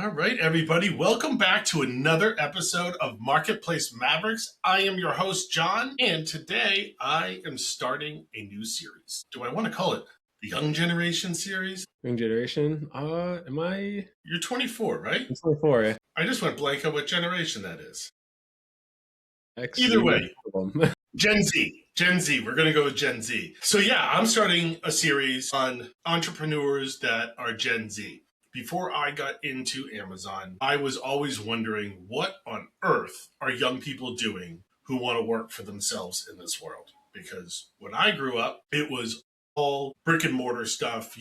All right, everybody. Welcome back to another episode of Marketplace Mavericks. I am your host, John, and today I am starting a new series. Do I want to call it the Young Generation series? Young Generation? Am I? You're 24, right? I'm 24. I just went blank on what generation that is. X, Either way, Gen Z. Gen Z. We're going to go with Gen Z. So yeah, I'm starting a series on entrepreneurs that are Gen Z. Before I got into Amazon, I was always wondering what on earth are young people doing who want to work for themselves in this world? Because when I grew up, it was all brick and mortar stuff,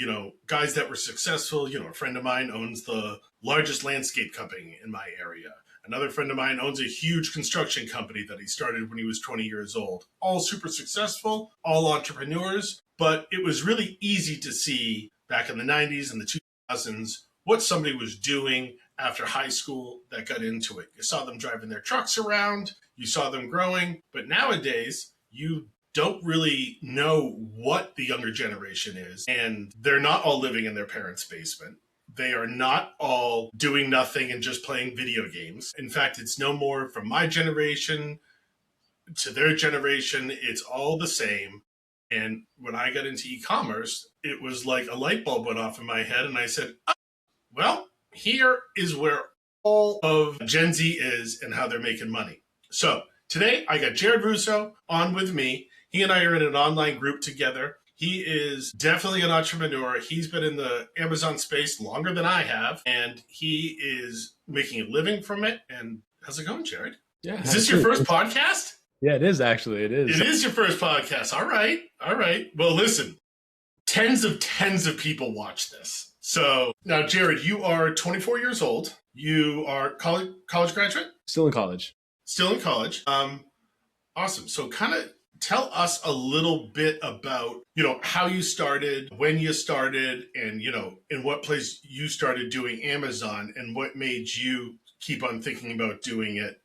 guys that were successful. A friend of mine owns the largest landscape company in my area. Another friend of mine owns a huge construction company that he started when he was 20 years old. All super successful, all entrepreneurs, but it was really easy to see back in the 90s and the 2000s what somebody was doing after high school that got into it. You saw them driving their trucks around, you saw them growing, but nowadays you don't really know what the younger generation is, and they're not all living in their parents' basement. They are not all doing nothing and just playing video games. In fact, it's no more from my generation to their generation. It's all the same. And when I got into e-commerce, it was like a light bulb went off in my head and I said, oh, well, here is where all of Gen Z is and how they're making money. So today I got Jared Russo on with me. He and I are in an online group together. He is definitely an entrepreneur. He's been in the Amazon space longer than I have, and he is making a living from it. And how's it going, Jared? Yeah. Is this your first podcast? Yeah, it is actually. It is. It is your first podcast. All right. All right. Well, listen, tens of people watch this. So now, Jared, you are 24 years old. You are college graduate? Still in college. Still in college. Awesome. So kind of tell us a little bit about, how you started, when you started, and, in what place you started doing Amazon and what made you keep on thinking about doing it,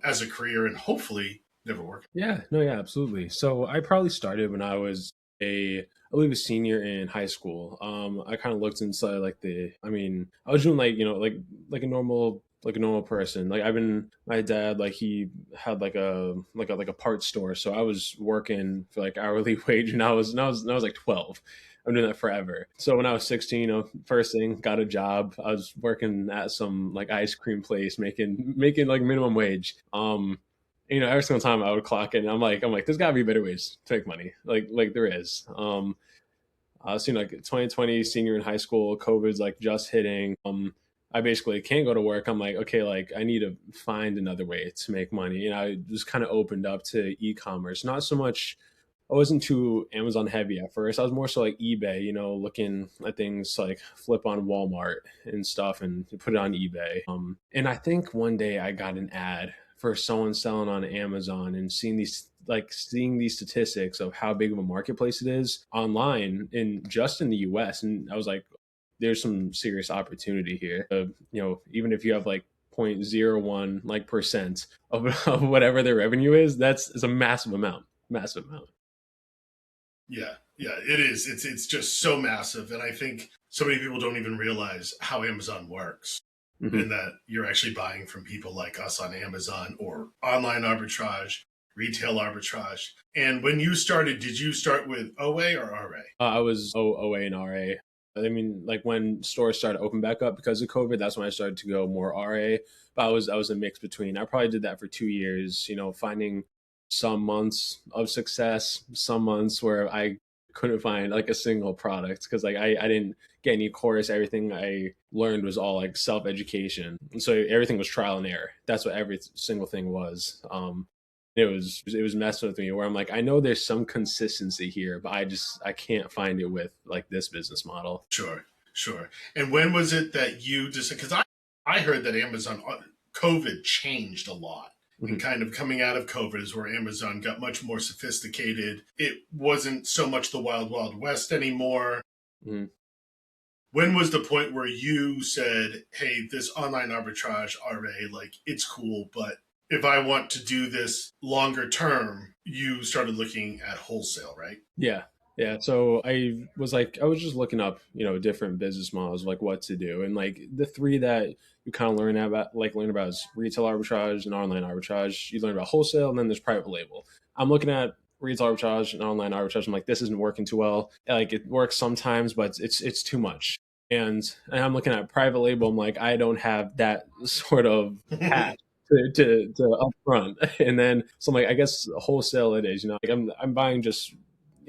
as a career and hopefully never work. Yeah, absolutely. So I probably started when I was I believe a senior in high school. I kind of looked inside I was doing like a normal person. My dad, he had like a parts store. So I was working for like hourly wage and I was like 12. I'm doing that forever. So when I was 16, first thing, got a job. I was working at some like ice cream place, making like minimum wage. Every single time I would clock in, I'm like, there's gotta be better ways to make money. Like there is. I was like 2020, senior in high school, COVID's like just hitting. I basically can't go to work. I'm like, okay, like I need to find another way to make money. And I just kind of opened up to e-commerce. Not so much, I wasn't too Amazon heavy at first. I was more so like eBay, looking at things like flip on Walmart and stuff and put it on eBay. And I think one day I got an ad for someone selling on Amazon and seeing these statistics of how big of a marketplace it is online and just in the US. And I was like, there's some serious opportunity here. Even if you have like 0.01 like percent of whatever their revenue is, it's a massive amount. Yeah, it is. It's just so massive. And I think so many people don't even realize how Amazon works. Mm-hmm. And that you're actually buying from people like us on Amazon or online arbitrage, retail arbitrage. And when you started, did you start with OA or RA? I was OA and RA. I mean, like when stores started to open back up because of COVID, that's when I started to go more RA. But I was a mix between. I probably did that for 2 years, finding some months of success, some months where I couldn't find like a single product because like I didn't get any course. Everything I learned was all like self-education, and so everything was trial and error. That's what every single thing was. It was messing with me where I'm like, I know there's some consistency here, but I can't find it with like this business model. Sure. And when was it that you just, because I heard that Amazon COVID changed a lot. Mm-hmm. And kind of coming out of COVID is where Amazon got much more sophisticated. It wasn't so much the wild, wild west anymore. Mm-hmm. When was the point where you said, hey, this online arbitrage RA, like it's cool, but if I want to do this longer term, you started looking at wholesale, right? Yeah. Yeah, so I was just looking up, different business models, like what to do, and like the three that you kind of learn about is retail arbitrage and online arbitrage. You learn about wholesale, and then there's private label. I'm looking at retail arbitrage and online arbitrage. I'm like, this isn't working too well. Like it works sometimes, but it's too much. And I'm looking at private label. I'm like, I don't have that sort of cash to upfront. And then so I'm like, I guess wholesale it is. Like I'm buying just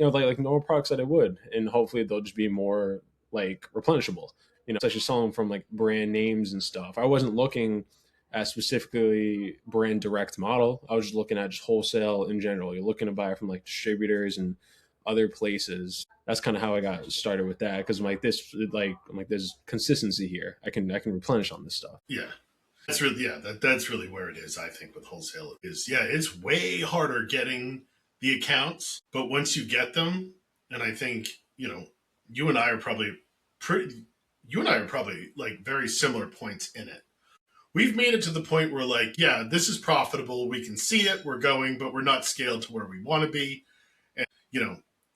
like normal products that I would, and hopefully they'll just be more like replenishable. Especially selling from like brand names and stuff. I wasn't looking at specifically brand direct model. I was just looking at just wholesale in general. You're looking to buy from like distributors and other places. That's kind of how I got started with that because I'm like there's consistency here. I can replenish on this stuff. Yeah. That's really that's really where it is. I think with wholesale is it's way harder getting the accounts, but once you get them, and I think you and I are probably pretty, you and I are probably like very similar points in it. We've made it to the point where like this is profitable. We can see it. We're going, but we're not scaled to where we want to be. And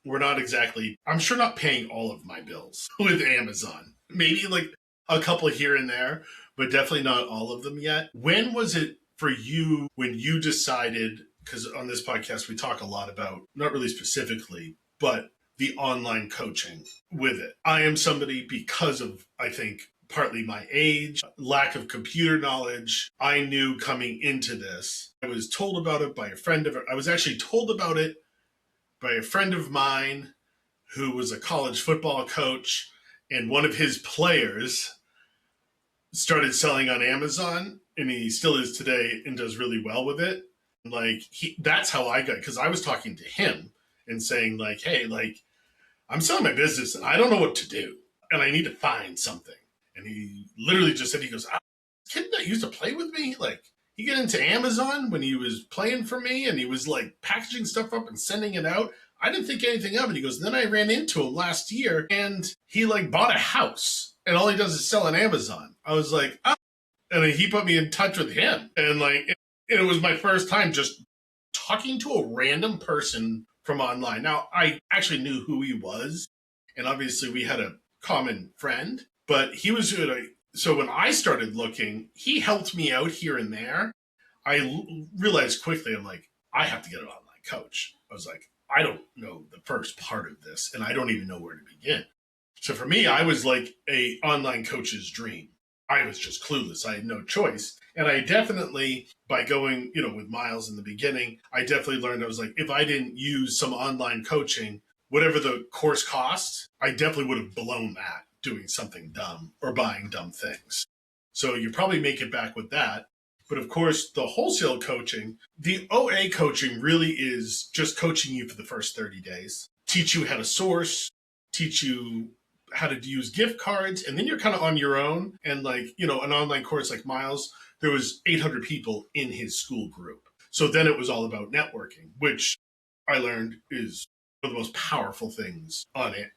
we're not exactly. I'm sure not paying all of my bills with Amazon. Maybe like a couple here and there, but definitely not all of them yet. When was it for you when you decided? Because on this podcast, we talk a lot about, not really specifically, but the online coaching with it. I am somebody, because of, I think, partly my age, lack of computer knowledge, I knew coming into this. I was told about it by a friend of, I was actually told about it by a friend of mine who was a college football coach, and one of his players started selling on Amazon, and he still is today and does really well with it. Like that's how I got, because I was talking to him and saying like, hey, like I'm selling my business and I don't know what to do and I need to find something. And he literally just said, he goes, kid that used to play with me, like he got into Amazon when he was playing for me and he was like packaging stuff up and sending it out. I didn't think anything of it. He goes, then I ran into him last year and he like bought a house and all he does is sell on Amazon. I was like, oh. And he put me in touch with him. And like, it was my first time just talking to a random person from online. Now, I actually knew who he was. And obviously we had a common friend, but he was good. So when I started looking, he helped me out here and there. I realized quickly, I'm like, I have to get an online coach. I was like, I don't know the first part of this, and I don't even know where to begin. So for me, I was like a online coach's dream. I was just clueless. I had no choice. And I definitely, by going, with Miles in the beginning, I definitely learned, I was like, if I didn't use some online coaching, whatever the course cost, I definitely would have blown that doing something dumb or buying dumb things. So you probably make it back with that. But of course, the wholesale coaching, the OA coaching really is just coaching you for the first 30 days, teach you how to source, teach you how to use gift cards, and then you're kind of on your own. And like, an online course like Miles, there was 800 people in his school group. So then it was all about networking, which I learned is one of the most powerful things on it.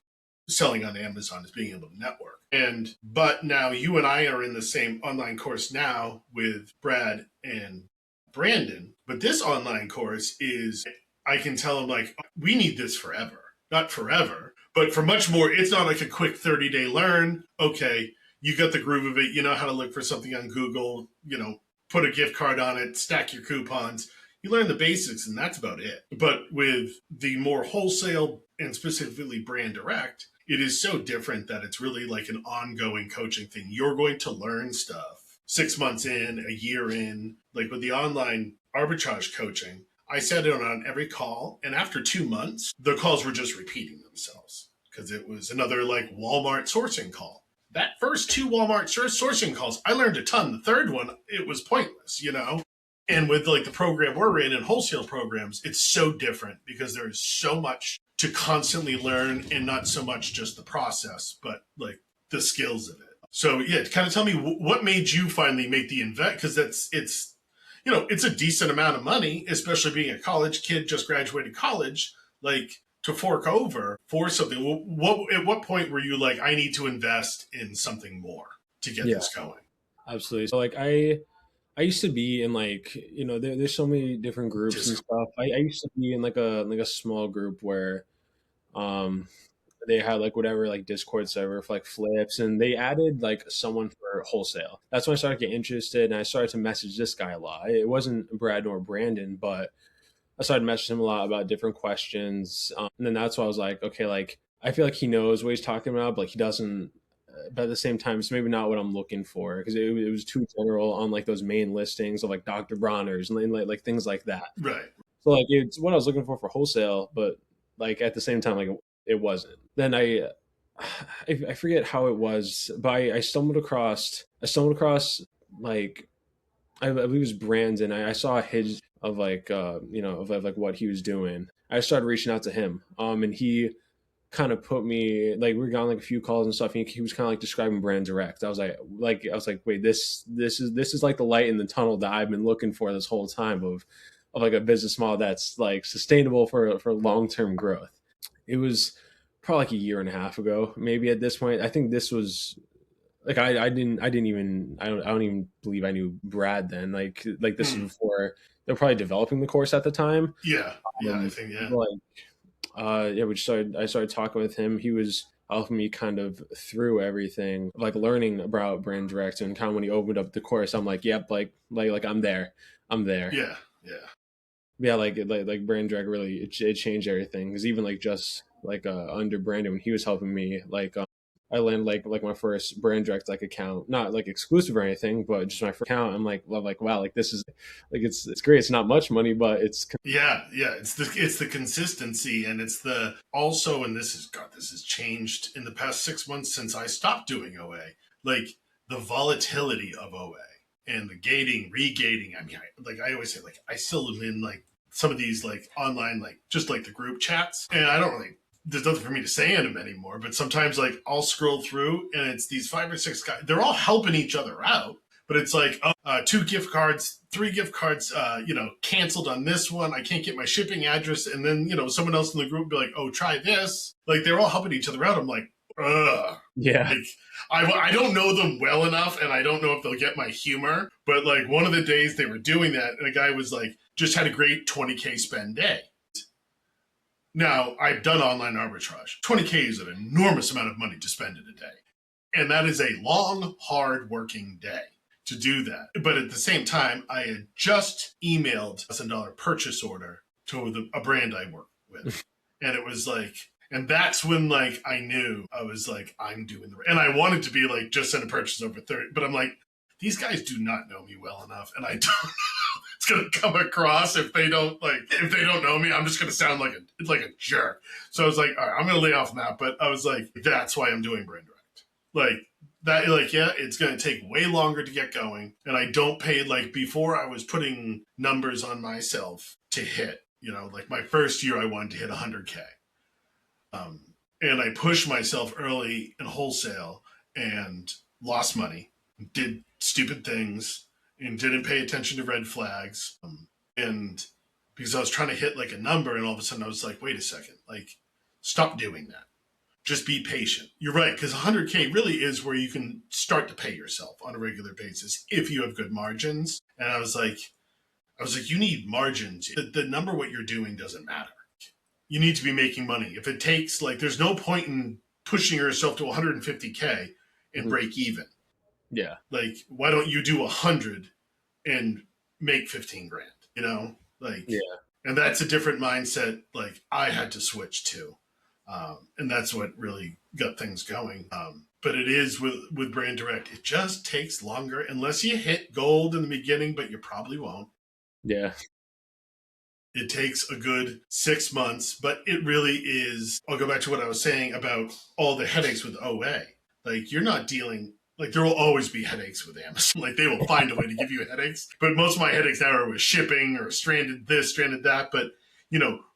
Selling on Amazon is being able to network. But now you and I are in the same online course now with Brad and Brandon. But this online course is, I can tell them like, we need this forever. Not forever, but for much more. It's not like a quick 30-day learn. Okay, you got the groove of it. You know how to look for something on Google, put a gift card on it, stack your coupons. You learn the basics and that's about it. But with the more wholesale and specifically brand direct, it is so different that it's really like an ongoing coaching thing. You're going to learn stuff 6 months in, a year in. Like with the online arbitrage coaching, I sat in on every call, and after 2 months, the calls were just repeating themselves because it was another like Walmart sourcing call. That first 2 Walmart sourcing calls, I learned a ton. The third one, it was pointless, And with like the program we're in and wholesale programs, it's so different because there is so much to constantly learn, and not so much just the process, but like the skills of it. So yeah, kind of tell me what made you finally make the invest, because it's a decent amount of money, especially being a college kid, just graduated college, like to fork over for something. At what point were you like, I need to invest in something more to get Yeah, this going? absolutely. So like I used to be in like there's so many different groups and Discord. stuff. I used to be in like a small group where Um, they had like whatever like Discord server for like flips, and they added like someone for wholesale. That's when I started getting interested, and I started to message this guy a lot. It wasn't Brad nor Brandon, but I started messaging him a lot about different questions, and then that's why I was like, okay, like I feel like he knows what he's talking about, but like he doesn't. But at the same time, it's maybe not what I'm looking for because it was too general on like those main listings of like Dr. Bronner's and like things like that. Right. So like it's what I was looking for wholesale, but like at the same time, like it wasn't. Then I forget how it was, but I stumbled across like I believe it was Brandon. I saw his of like of like what he was doing. I started reaching out to him, and he kind of put me like we got on like a few calls and stuff. And he was kind of like describing Brand Direct. I was like, wait, this is like the light in the tunnel that I've been looking for this whole time of like a business model that's like sustainable for long term growth. It was probably like a year and a half ago, maybe at this point. I think this was like I don't even believe I knew Brad then. Like this is Hmm. before they were probably developing the course at the time. Yeah. Yeah. I think, yeah. Like yeah, I started talking with him. He was helping me kind of through everything, like learning about Brand Direct, and kind of when he opened up the course, I'm like, yep, like I'm there. I'm there. Yeah. Yeah. Yeah, like Brand Direct really it changed everything because even like just like under Brandon when he was helping me I landed like my first Brand Direct like account, not like exclusive or anything, but just my first account. I'm like wow, like this is like it's great. It's not much money, but it's Yeah, yeah, it's the consistency, and it's the also, and this has changed in the past 6 months since I stopped doing OA. Like the volatility of OA and the gating, regating. I mean, I always say, like I still am in like some of these like online, like just like the group chats, and I don't really. There's nothing for me to say in them anymore. But sometimes, like I'll scroll through, and it's these 5 or 6 guys. They're all helping each other out, but it's like 2 gift cards, 3 gift cards, canceled on this one. I can't get my shipping address. And then, someone else in the group will be like, oh, try this. Like they're all helping each other out. I'm like, ugh. yeah. Like I don't know them well enough, and I don't know if they'll get my humor. But like one of the days they were doing that, and a guy was like, just had a great 20K spend day. Now, I've done online arbitrage. 20K is an enormous amount of money to spend in a day. And that is a long, hard working day to do that. But at the same time, I had just emailed a $1,000 purchase order to a brand I work with. And it was like, and that's when like I knew I was like, I'm doing the right. And I wanted to be like, just send a purchase over 30. But I'm like, these guys do not know me well enough. And I don't know it's gonna come across if they don't know me. I'm just gonna sound like a jerk. So I was like, all right, I'm gonna lay off on that. But I was like, that's why I'm doing Brand Direct. Like that, like, yeah, it's gonna take way longer to get going. And I don't pay like before I was putting numbers on myself to hit. Like my first year I wanted to hit 100K. And I pushed myself early in wholesale and lost money, did stupid things, and didn't pay attention to red flags. And because I was trying to hit like a number, and all of a sudden I was like, wait a second, like, stop doing that. Just be patient. You're right, because 100K really is where you can start to pay yourself on a regular basis if you have good margins. And I was like, you need margins. The number what you're doing doesn't matter. You need to be making money. If it takes like, there's no point in pushing yourself to 150K and break even. Yeah. Like, why don't you do 100 and make 15 grand? Like, Yeah. And that's a different mindset. Like I had to switch to, and that's what really got things going. But it is with Brand Direct. It just takes longer unless you hit gold in the beginning, but you probably won't. Yeah. It takes a good 6 months, but it really is. I'll go back to what I was saying about all the headaches with OA. Like you're not dealing, like there will always be headaches with Amazon. Like they will find a way to give you headaches. But most of my headaches now are with shipping or stranded this, stranded that. But,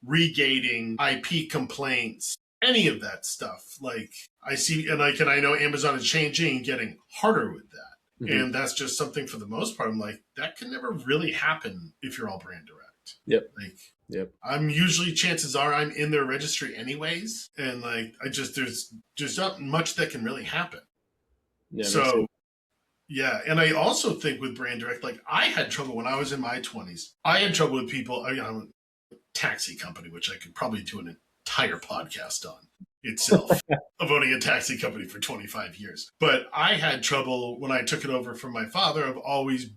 regating, IP complaints, any of that stuff. Like I see, and I know Amazon is changing and getting harder with that. Mm-hmm. And that's just something for the most part. I'm like, that can never really happen if you're all brand direct. Yep. Like, yep. I'm usually, chances are I'm in their registry anyways. And like, there's not much that can really happen. Yeah. So, yeah. And I also think with Brand Direct, like I had trouble when I was in my 20s. I had trouble with people, I'm a taxi company, which I could probably do an entire podcast on itself of owning a taxi company for 25 years. But I had trouble when I took it over from my father of always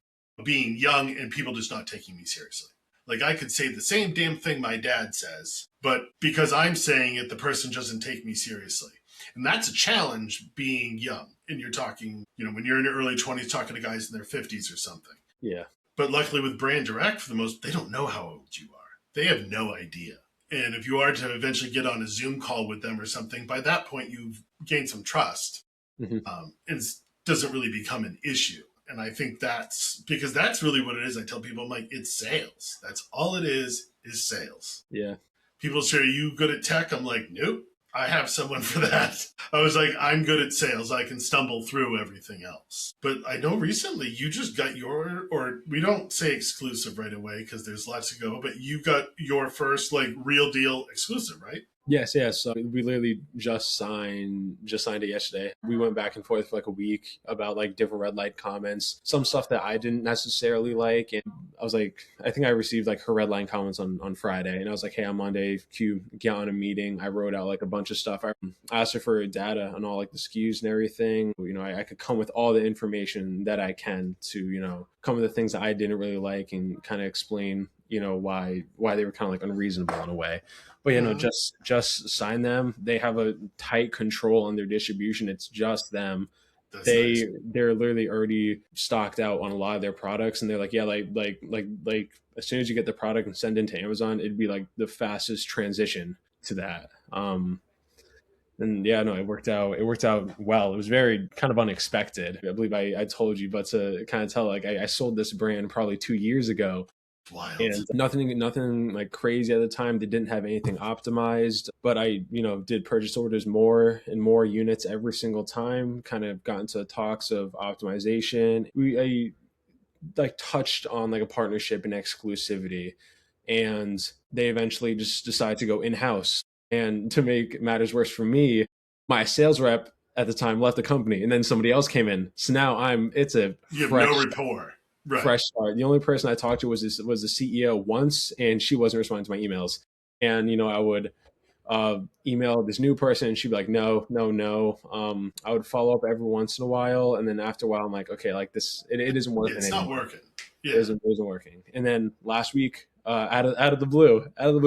being young and people just not taking me seriously. Like I could say the same damn thing my dad says, but because I'm saying it, the person doesn't take me seriously. And that's a challenge being young. And you're talking, when you're in your early 20s talking to guys in their 50s or something. Yeah. But luckily with Brand Direct, for the most, they don't know how old you are. They have no idea. And if you are to eventually get on a Zoom call with them or something, by that point you've gained some trust. And it doesn't really become an issue. And I think that's because that's really what it is. I tell people, I'm like, it's sales. That's all it is sales. Yeah. People say, are you good at tech? I'm like, nope. I have someone for that. I was like, I'm good at sales. I can stumble through everything else. But I know recently you just got or we don't say exclusive right away because there's lots to go, but you got your first like real deal exclusive, right? Yes. So we literally just signed it yesterday. We went back and forth for like a week about like different red light comments, some stuff that I didn't necessarily like. And I was like, I think I received like her red line comments on Friday. And I was like, hey, on Monday, can you get on a meeting? I wrote out like a bunch of stuff. I asked her for data on all like the SKUs and everything. I could come with all the information that I can to, come with the things that I didn't really like and kind of explain, why they were kind of like unreasonable in a way. But just sign them. They have a tight control on their distribution. It's just them. Nice. They're literally already stocked out on a lot of their products, and they're like, yeah, like as soon as you get the product and send it into Amazon, it'd be like the fastest transition to that. And yeah, no, it worked out well. It was very kind of unexpected. I believe I told you, but to kind of tell, like I sold this brand probably 2 years ago. Wild. And nothing like crazy at the time. They didn't have anything optimized, but I, did purchase orders more and more units every single time, kind of got into talks of optimization. I like touched on like a partnership and exclusivity, and they eventually just decided to go in-house. And to make matters worse for me, my sales rep at the time left the company and then somebody else came in. So now it's a you have no rapport. Right. Fresh start. The only person I talked to was the CEO once, and she wasn't responding to my emails. And I would email this new person, and she'd be like, no. I would follow up every once in a while, and then after a while, I'm like, okay, like this, it isn't working. It's not working. Yeah, it isn't working. And then last week, out of the blue,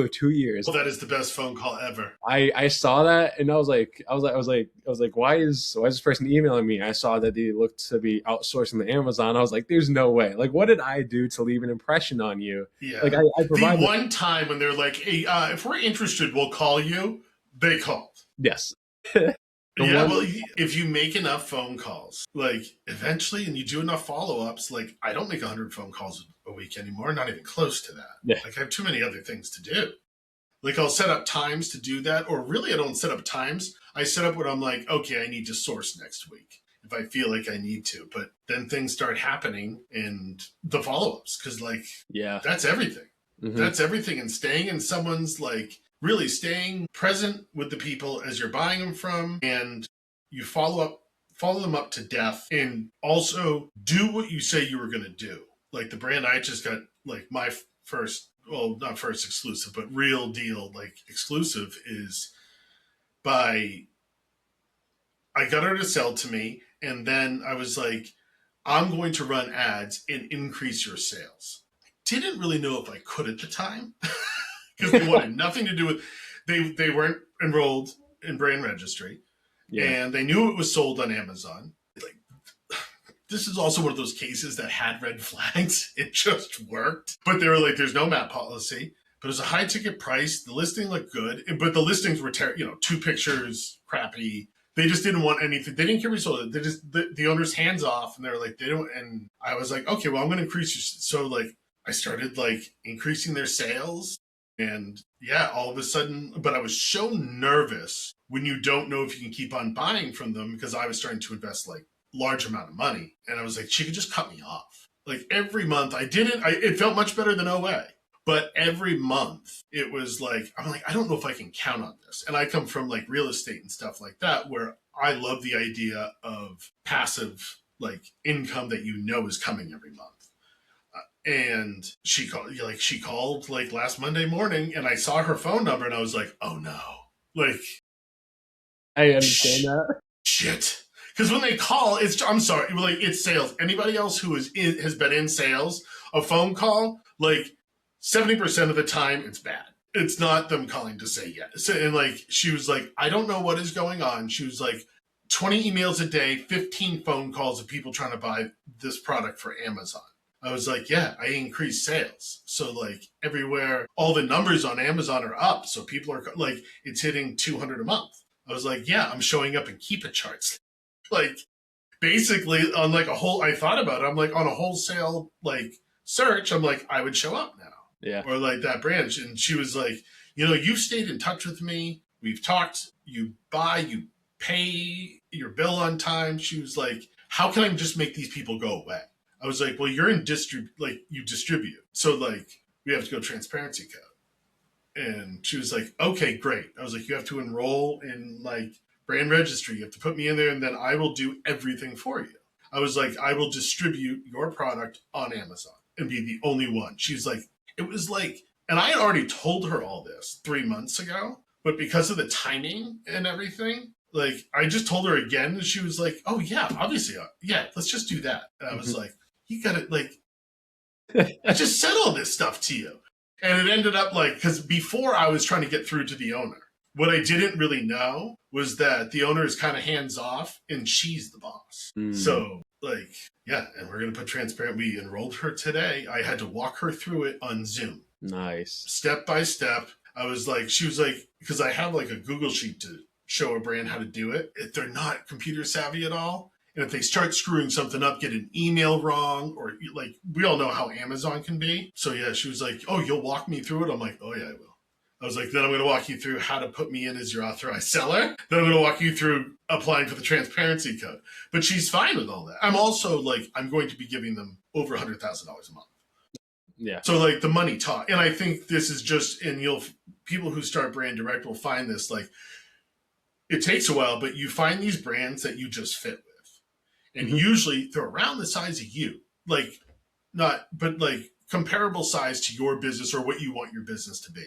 2 years. Well, that is the best phone call ever. I saw that and I was like, why is this person emailing me? I saw that they looked to be outsourcing to Amazon. I was like, there's no way. Like, what did I do to leave an impression on you? Yeah. Like I the one time when they're like, hey, if we're interested, we'll call you. They called. Yes. Well, if you make enough phone calls, like eventually, and you do enough follow-ups, like I don't make 100 phone calls a week anymore, not even close to that. Yeah. Like I have too many other things to do. Like I'll set up times to do that, or really I don't set up times. I set up when I'm like, okay, I need to source next week if I feel like I need to. But then things start happening and the follow-ups, because like, that's everything. Mm-hmm. That's everything. And staying in someone's like, really staying present with the people as you're buying them from, and you follow them up to death, and also do what you say you were going to do. Like the brand I just got, like my first, well, not first exclusive, but real deal, like exclusive is I got her to sell to me, and then I was like, I'm going to run ads and increase your sales. I didn't really know if I could at the time. Because they wanted nothing to do with, they weren't enrolled in brand registry, and they knew it was sold on Amazon. Like, this is also one of those cases that had red flags. It just worked, but they were like, "There's no MAP policy." But it was a high ticket price. The listing looked good, but the listings were 2 pictures, crappy. They just didn't want anything. They didn't care if we sold it. They just the owner's hands off, and they were like, they don't. And I was like, okay, well, I'm going to increase your. So like, I started like increasing their sales. And all of a sudden, but I was so nervous when you don't know if you can keep on buying from them, because I was starting to invest like large amount of money. And I was like, she could just cut me off. Like every month it felt much better than OA, but every month it was like, I'm like, I don't know if I can count on this. And I come from like real estate and stuff like that, where I love the idea of passive like income that is coming every month. And she called like last Monday morning, and I saw her phone number, and I was like, oh no, like I understand that. shit. Because when they call, I'm sorry, like it's sales. Anybody else who has been in sales, a phone call, like 70% of the time, it's bad. It's not them calling to say yes. And like she was like, I don't know what is going on. She was like, 20 emails a day, 15 phone calls of people trying to buy this product for Amazon. I was like, yeah, I increased sales. So like everywhere, all the numbers on Amazon are up. So people are like, it's hitting 200 a month. I was like, yeah, I'm showing up in Keep It charts. Like basically on like I thought about it. I'm like on a wholesale like search. I'm like, I would show up now. Yeah. Or like that branch. And she was like, you've stayed in touch with me. We've talked, you pay your bill on time. She was like, how can I just make these people go away? I was like, well, you're in you distribute. So like we have to go transparency code. And she was like, okay, great. I was like, you have to enroll in like brand registry. You have to put me in there, and then I will do everything for you. I was like, I will distribute your product on Amazon and be the only one. She's like, it was like, and I had already told her all this 3 months ago, but because of the timing and everything, like I just told her again, and she was like, oh yeah, obviously, yeah, let's just do that. And I was like, you gotta like, I just said all this stuff to you. And it ended up like, because before I was trying to get through to the owner. What I didn't really know was that the owner is kind of hands off and she's the boss. So like, yeah, and we're going to put transparent. We enrolled her today. I had to walk her through it on Zoom. Nice. Step by step. She was like, because I have like a Google sheet to show a brand how to do it. If they're not computer savvy at all, and if they start screwing something up, get an email wrong, or like, we all know how Amazon can be. So yeah, she was like, oh, you'll walk me through it? I'm like, oh yeah, I will. I was like, then I'm going to walk you through how to put me in as your authorized seller. Then I'm going to walk you through applying for the transparency code. But she's fine with all that. I'm also like, I'm going to be giving them over $100,000 a month. Yeah. So like the money talk. And I think this is just, and people who start brand direct will find this, like it takes a while, but you find these brands that you just fit with. And usually they're around the size of you, like comparable size to your business or what you want your business to be.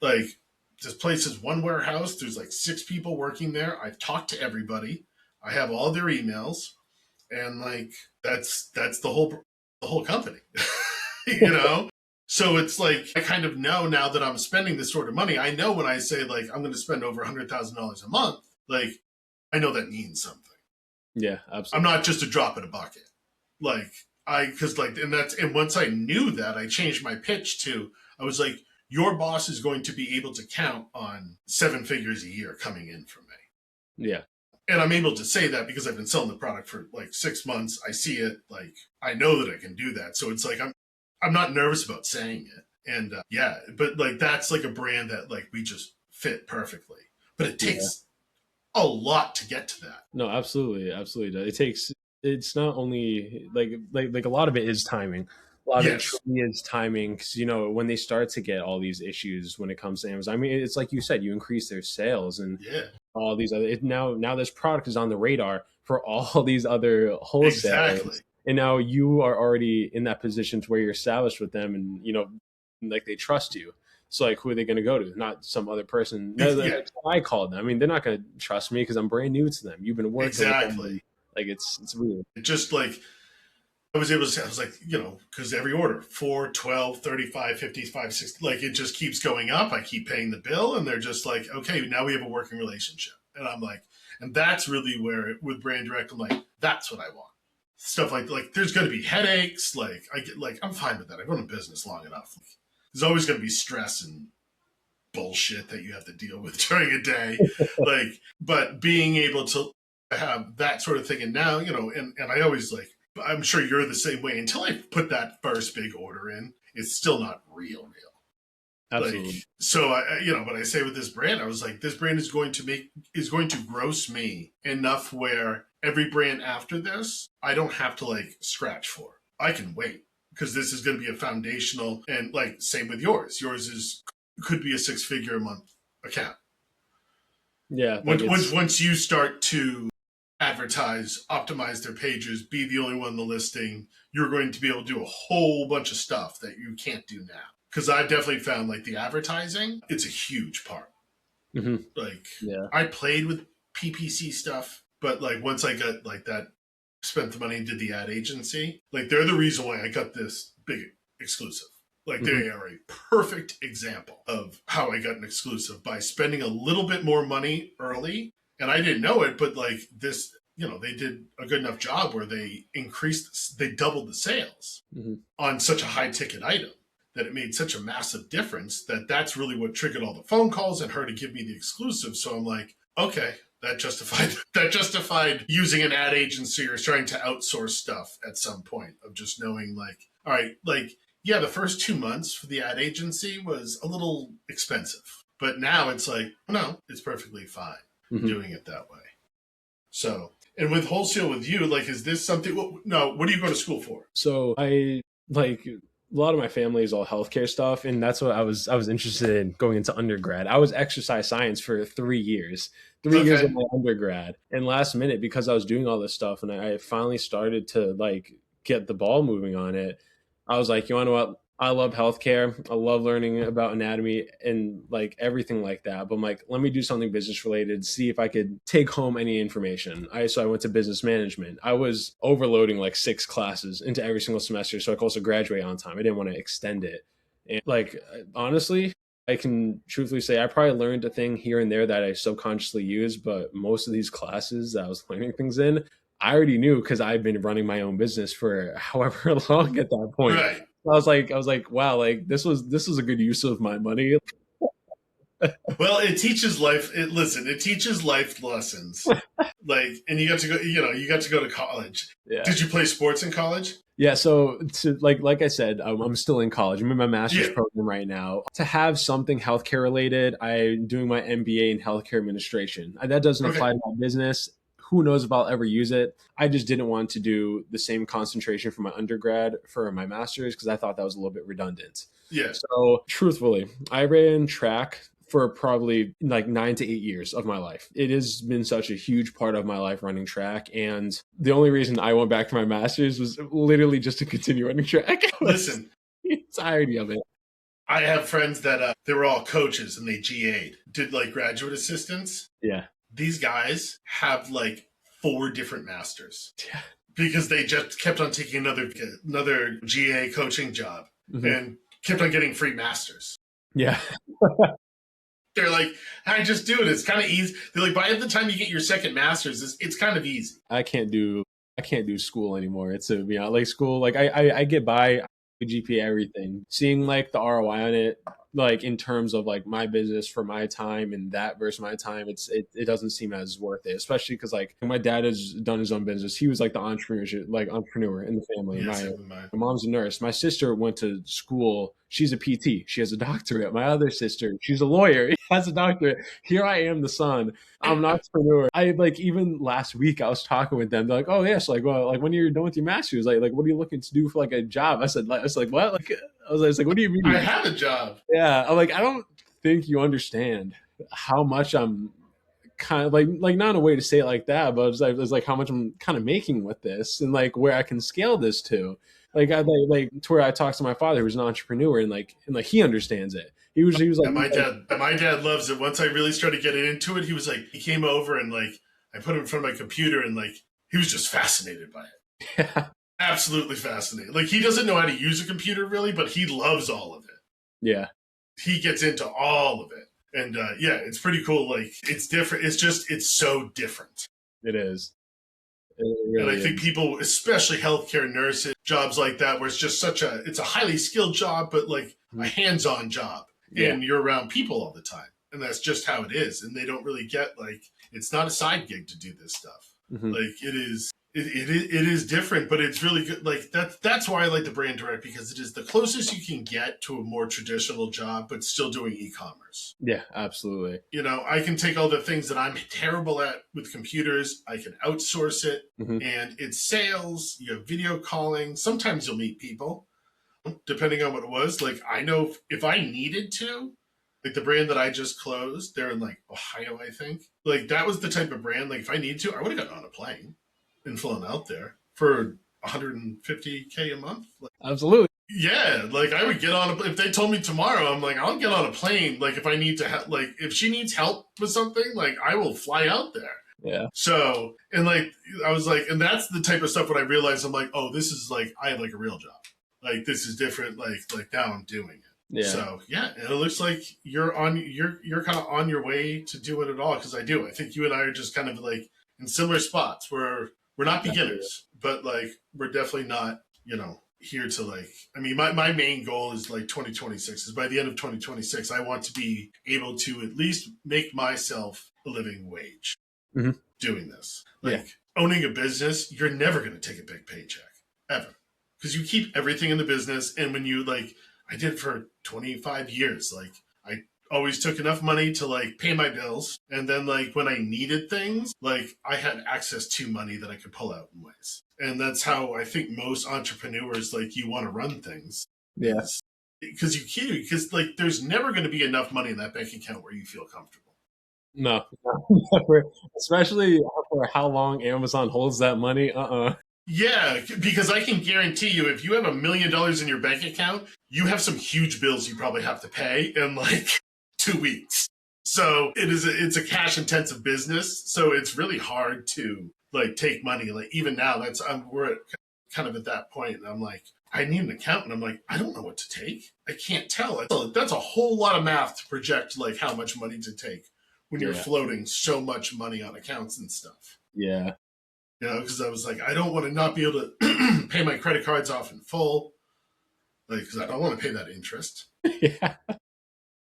Like this place is one warehouse. There's like 6 people working there. I've talked to everybody. I have all their emails, and like that's the whole company, So it's like I kind of know now that I'm spending this sort of money. I know when I say like I'm going to spend over $100,000 a month, like I know that means something. Yeah, absolutely. I'm not just a drop in a bucket. And once I knew that, I changed my pitch to I was like, your boss is going to be able to count on 7 figures a year coming in from me. Yeah. And I'm able to say that because I've been selling the product for like 6 months. I see it. Like, I know that I can do that. So it's like, I'm not nervous about saying it. And but like, that's like a brand that like we just fit perfectly, but it takes a lot to get to that. No, absolutely. Absolutely. It's not only like a lot of it is timing. A lot of it truly is timing, because when they start to get all these issues when it comes to Amazon, I mean, it's like you said, you increase their sales and all these other. Now this product is on the radar for all these other wholesalers, exactly. And now you are already in that position to where you're established with them, and like they trust you. So like, who are they going to go to? Not some other person. Like, I called them. I mean, they're not going to trust me because I'm brand new to them. You've been working with them. Like it's weird. Just like. I was like, because every order, 4, 12, 35, 55, 60, like it just keeps going up. I keep paying the bill, and they're just like, okay, now we have a working relationship. And I'm like, and that's really where with brand direct, I'm like, that's what I want. Stuff like there's going to be headaches. Like I'm fine with that. I've run a business long enough. Like, there's always going to be stress and bullshit that you have to deal with during a day. But being able to have that sort of thing. And now, and I always like, I'm sure you're the same way. Until I put that first big order in, it's still not real. Absolutely. But I say with this brand, I was like, this brand is going to gross me enough where every brand after this, I don't have to like scratch for. I can wait because this is going to be a foundational, and like same with yours. Yours could be a 6-figure a month account. Yeah. Once you start to add advertise, optimize their pages, be the only one in the listing, you're going to be able to do a whole bunch of stuff that you can't do now. Because I've definitely found like the advertising, it's a huge part. Mm-hmm. Like Yeah. I played with PPC stuff, but like once I got like that, spent the money and did the ad agency, like they're the reason why I got this big exclusive. Like they are a perfect example of how I got an exclusive by spending a little bit more money early. And I didn't know it, but like this, they did a good enough job where they doubled the sales on such a high ticket item that it made such a massive difference that's really what triggered all the phone calls and her to give me the exclusive. So I'm like, okay, that justified using an ad agency or trying to outsource stuff at some point of just knowing like, all right, like, yeah, the first 2 months for the ad agency was a little expensive, but now it's like, no, it's perfectly fine doing it that way. So, and with wholesale with you, like, is this something, what do you go to school for? So I like a lot of my family is all healthcare stuff, and that's what I was interested in going into undergrad. I was exercise science for 3 years. 3 years of my undergrad. And last minute, because I was doing all this stuff and I finally started to like get the ball moving on it, I was like, you know what? I love healthcare. I love learning about anatomy and like everything like that. But I'm like, let me do something business related, see if I could take home any information. So I went to business management. I was overloading like 6 classes into every single semester so I could also graduate on time. I didn't want to extend it. And like, honestly, I can truthfully say I probably learned a thing here and there that I subconsciously use, but most of these classes that I was learning things in, I already knew because I've been running my own business for however long at that point. Right. I was like, wow, like this was a good use of my money. Well, it teaches life. It teaches life lessons. Like, and you got to go to college. Yeah. Did you play sports in college? Yeah, so like I said, I'm still in college. I'm in my master's program right now. To have something healthcare related, I'm doing my MBA in healthcare administration. That doesn't apply to my business. Who knows if I'll ever use it? I just didn't want to do the same concentration for my undergrad for my master's because I thought that was a little bit redundant. Yeah. So truthfully, I ran track for probably like 9 to 8 years of my life. It has been such a huge part of my life running track. And the only reason I went back to my master's was literally just to continue running track. Listen, entirety of it. I have friends that they were all coaches and they GA'd, did like graduate assistants. Yeah. These guys have like 4 different masters. Yeah. Because they just kept on taking another GA coaching job and kept on getting free masters. Yeah. They're like, I just do it. It's kind of easy. They're like, by the time you get your second master's, it's kind of easy. I can't do school anymore. It's like school. Like I get by GPA, everything. Seeing like the ROI on it, like in terms of like my business for my time and that versus my time, it doesn't seem as worth it. Especially because like my dad has done his own business. He was like the entrepreneur in the family. Yes, my mom's a nurse. My sister went to school. She's a PT. She has a doctorate. My other sister, she's a lawyer. Has a doctorate. Here I am, the son. I'm an entrepreneur. I like even last week I was talking with them. They're like, oh yes, like well, like when you're done with your master's, like what are you looking to do for like a job? I was like, what? Like I was like, what do you mean? I have a job. Yeah, I'm like, I don't think you understand how much I'm kind of like not a way to say it like that, but it's like how much I'm kind of making with this and like where I can scale this to. Like I like to where I talked to my father, who's an entrepreneur, and he understands it. He was like, and my dad loves it. Once I really started getting into it, he came over and like I put him in front of my computer and like he was just fascinated by it. Yeah. Absolutely fascinated. Like he doesn't know how to use a computer really, but he loves all of it. Yeah. He gets into all of it. And yeah, it's pretty cool. Like it's different. It's so different. It is. And I think people, especially healthcare nurses, jobs like that, where it's just it's a highly skilled job, but like a hands-on job. Yeah. And you're around people all the time. And that's just how it is. And they don't really get like, it's not a side gig to do this stuff. Like it is different, but it's really good. Like that's why I like the brand direct, because it is the closest you can get to a more traditional job, but still doing e-commerce. Yeah, absolutely. I can take all the things that I'm terrible at with computers. I can outsource it, and it's sales. You have video calling. Sometimes you'll meet people, depending on what it was. Like I know if I needed to, Like the brand that I just closed, they're in like Ohio, I think. Like that was the type of brand. Like if I need to, I would have gotten on a plane and flown out there for 150K a month. Like, Absolutely. yeah, like I would get on if they told me tomorrow, I'm like, I'll get on a plane. Like if I need to, like if she needs help with something, like I will fly out there. Yeah. So, and like, I was like, and that's the type of stuff when I realized I'm like, oh, this is like, I have like a real job. Like this is different. Like now I'm doing it. Yeah. So yeah, and it looks like you're kind of on your way to doing it all. Cause I do. I think you and I are just kind of like in similar spots where we're not beginners, but like, we're definitely not, here to like, I mean, my main goal is like 2026 is by the end of 2026, I want to be able to at least make myself a living wage doing this. Like owning a business, you're never going to take a big paycheck ever because you keep everything in the business. And when you like, I did it for 25 years. Like I always took enough money to like pay my bills. And then like when I needed things, like I had access to money that I could pull out in ways. And that's how I think most entrepreneurs, like you want to run things. Yeah. Because like there's never going to be enough money in that bank account where you feel comfortable. No, especially for how long Amazon holds that money. Yeah, because I can guarantee you, if you have $1 million in your bank account, you have some huge bills you probably have to pay in like 2 weeks. So it's a cash intensive business. So it's really hard to like take money. Like even now, we're kind of at that point. And I'm like, I need an accountant. I'm like, I don't know what to take. I can't tell. That's a whole lot of math to project like how much money to take when you're floating so much money on accounts and stuff. Yeah. Because I was like, I don't want to not be able to pay my credit cards off in full. Like, because I don't want to pay that interest. Yeah.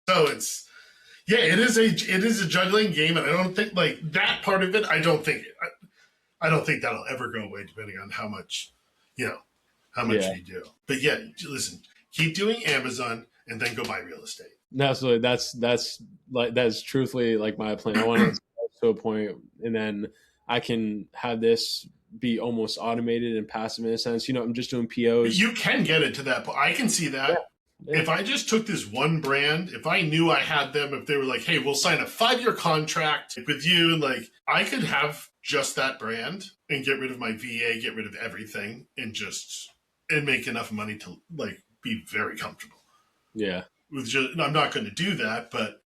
So it is a juggling game. And I don't think like that part of it, I don't think that'll ever go away depending on how much you do. But yeah, listen, keep doing Amazon and then go buy real estate. Absolutely. That's truthfully like my plan. I want to get to a point and then I can have this be almost automated and passive in a sense. I'm just doing POs. You can get it to that point. I can see that. Yeah. If I just took this one brand, if I knew I had them, if they were like, hey, we'll sign a 5-year contract with you, and like I could have just that brand and get rid of my VA, get rid of everything, and make enough money to like be very comfortable. Yeah. I'm not going to do that, but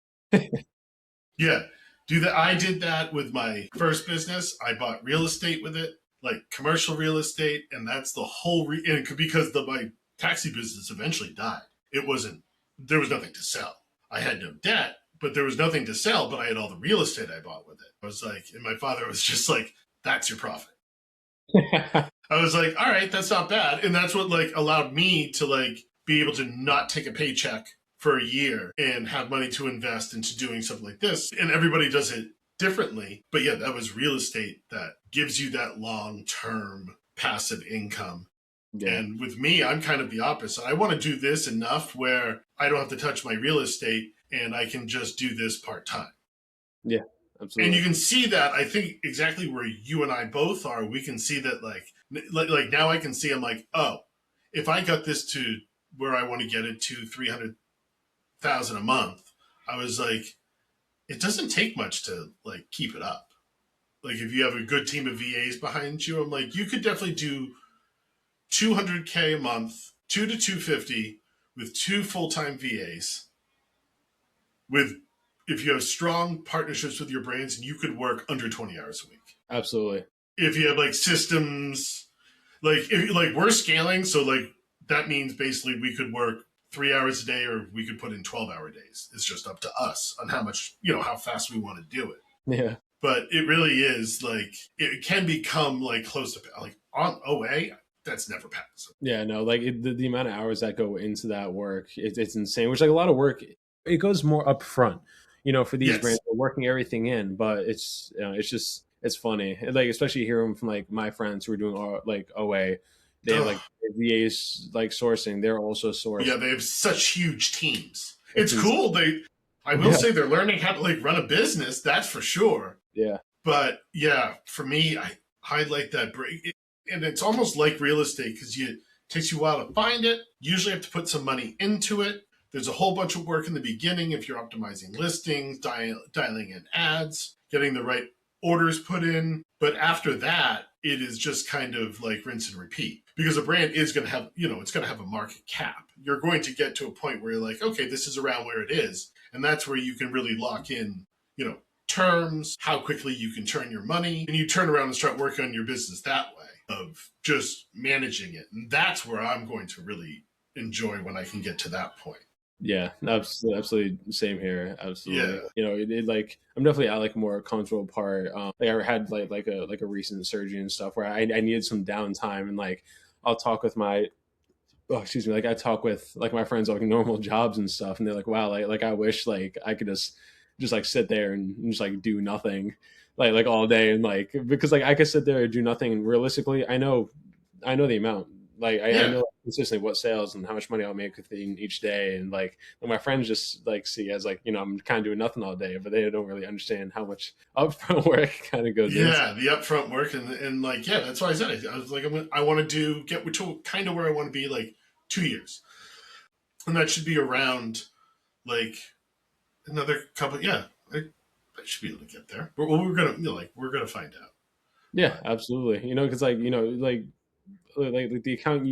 yeah, do that. I did that with my first business. I bought real estate with it, like commercial real estate, and that's the whole because my taxi business eventually died. There was nothing to sell. I had no debt, but there was nothing to sell, but I had all the real estate I bought with it. I was like, and my father was just like, that's your profit. I was like, all right, that's not bad. And that's what like allowed me to like be able to not take a paycheck for a year and have money to invest into doing something like this. And everybody does it differently. But yeah, that was real estate that gives you that long-term passive income. Yeah. And with me, I'm kind of the opposite. I want to do this enough where I don't have to touch my real estate and I can just do this part-time. Yeah, absolutely. And you can see that, I think, exactly where you and I both are. We can see that like now I can see, I'm like, oh, if I got this to where I want to get it to 300,000 a month, I was like, it doesn't take much to like keep it up. Like if you have a good team of VAs behind you, I'm like, you could definitely do 200K a month, 2 to 250 with 2 full-time VAs. If you have strong partnerships with your brands, and you could work under 20 hours a week. Absolutely. If you have like systems, like we're scaling, so like that means basically we could work 3 hours a day, or we could put in 12-hour days. It's just up to us on how much, how fast we want to do it. Yeah. But it really is like, it can become like close to like on OA. That's never passive. Yeah, no, like the amount of hours that go into that work, it's insane. Which like a lot of work, it goes more upfront, for these brands. We're working everything in, but it's funny, like especially hearing from like my friends who are doing like OA. They have like VAs like sourcing. They're also sourcing. Yeah, they have such huge teams. It's cool. I will say they're learning how to like run a business. That's for sure. Yeah. But yeah, for me, I highlight that break. And it's almost like real estate because it takes you a while to find it. Usually have to put some money into it. There's a whole bunch of work in the beginning if you're optimizing listings, dialing in ads, getting the right orders put in. But after that, it is just kind of like rinse and repeat, because a brand is going to have, it's going to have a market cap. You're going to get to a point where you're like, okay, this is around where it is. And that's where you can really lock in, terms, how quickly you can turn your money, and you turn around and start working on your business that way of just managing it. And that's where I'm going to really enjoy when I can get to that point. Yeah, absolutely. Same here. Absolutely. Yeah. Like I'm definitely at like a more comfortable part. Like I had like a recent surgery and stuff where I needed some downtime, and like I'll talk with my like I talk with like my friends like normal jobs and stuff, and they're like, wow, like I wish like I could just like sit there and just like do nothing like all day, and like because like I could sit there and do nothing, and realistically I know the amount. Like I know consistently what sales and how much money I'll make within each day, and like my friends just like see as like I'm kind of doing nothing all day, but they don't really understand how much upfront work kind of goes. Yeah, the upfront work, and like that's why I said it. I was like, I want to get to kind of where I want to be like 2 years, and that should be around like another couple. Yeah, I should be able to get there. We're gonna find out. Yeah, absolutely. Because like the account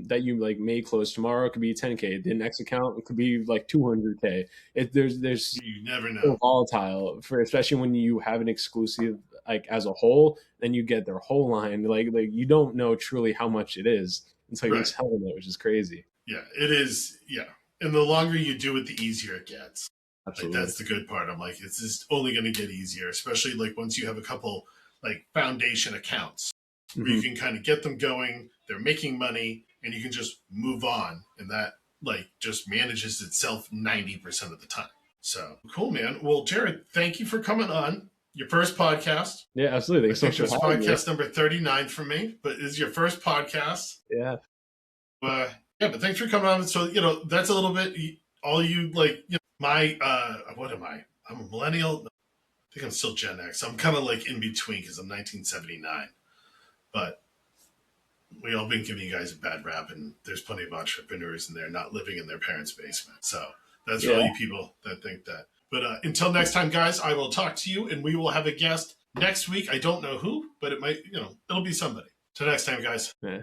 that you like may close tomorrow could be 10K. The next account could be like 200K. There's You never know. so volatile for, especially when you have an exclusive like as a whole, then you get their whole line. Like you don't know truly how much it is until you're selling it, which is crazy. Yeah, it is. Yeah, and the longer you do it, the easier it gets. Absolutely. Like that's the good part. I'm like, it's just only going to get easier, especially like once you have a couple like foundation accounts where you can kind of get them going, they're making money, and you can just move on, and that like just manages itself 90% of the time. So cool, man. Well, Jared, thank you for coming on. Your first podcast. Yeah, absolutely. I think it was podcast number 39 for me, but it's your first podcast. Yeah. Yeah, but thanks for coming on. So, that's a little bit all you like, my, what am I? I'm a millennial. I think I'm still Gen X. I'm kind of like in between because I'm 1979. But we all been giving you guys a bad rap, and there's plenty of entrepreneurs in there not living in their parents' basement. So that's for all you people that think that. But until next time, guys, I will talk to you, and we will have a guest next week. I don't know who, but it might, it'll be somebody. Till next time, guys. Yeah.